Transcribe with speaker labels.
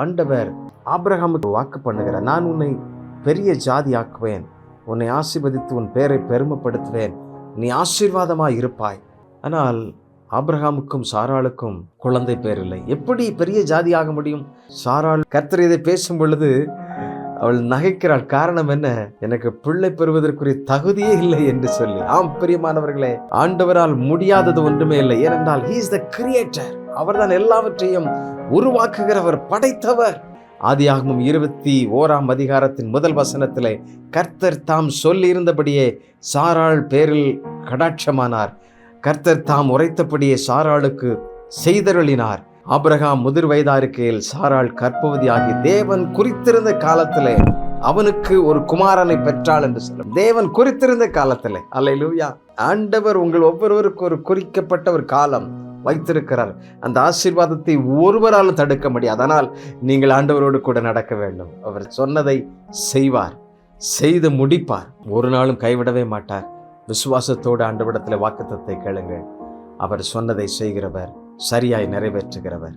Speaker 1: ஆண்டவர் ஆபிரகாமுக்கு வாக்கு பண்ணுகிறார், நான் உன்னை பெரிய ஜாதி ஆக்குவேன், உன்னை ஆசீர்வதித்து உன் பேரை பெருமைப்படுத்துவேன், நீ ஆசீர்வாதமாய் இருப்பாய். ஆனால் ஆபிரகாமுக்கும் சாராளுக்கும் குழந்தை பேர் இல்லை. எப்படி பெரிய ஜாதி ஆக முடியும்? சாராள் கர்த்தர் இதை பேசும் பொழுது அவள் நகைக்கிறாள். காரணம் என்ன? எனக்கு பிள்ளை பெறுவதற்குரிய தகுதியே இல்லை என்று சொல்லி. ஆம் பிரியமானவர்களே, ஆண்டவரால் முடியாதது ஒன்றுமே இல்லை. ஏனென்றால் he is the creator. அவர்தான் எல்லாவற்றையும் உருவாக்குகிறவர், படைத்தவர். ஆதியாகமம் 21ஆம் அதிகாரத்தின் முதல் வசனத்திலே கர்த்தர் தாம் சொல்லி இருந்தபடியே சாராள் பேரில் கடாட்சமானார். கர்த்தர் தாம் உரைத்தபடியே சாராளுக்கு செய்தருளினார். ஆபிரகாம் முதிர் வயதாயிருக்கையில் சாராள் கர்ப்பவதியாகி தேவன் குறித்திருந்த காலத்திலே அவனுக்கு ஒரு குமாரனை பெற்றாள் என்று சொல்லும். தேவன் குறித்திருந்த காலத்திலே. அல்லேலூயா. ஆண்டவர் உங்கள் ஒவ்வொருவருக்கும் ஒரு குறிக்கப்பட்ட ஒரு காலம் வைத்திருக்கிறார். அந்த ஆசீர்வாதத்தை ஒருவராலும் தடுக்க முடியாது. அதனால் நீங்கள் ஆண்டவரோடு கூட நடக்க வேண்டும். அவர் சொன்னதை செய்வார், செய்து முடிப்பார். ஒரு நாளும் கைவிடவே மாட்டார். விசுவாசத்தோடு ஆண்டவரிடத்தில் வாக்குத்தத்தத்தை கேளுங்கள். அவர் சொன்னதை செய்கிறவர், சரியாய் நிறைவேற்றுகிறவர்.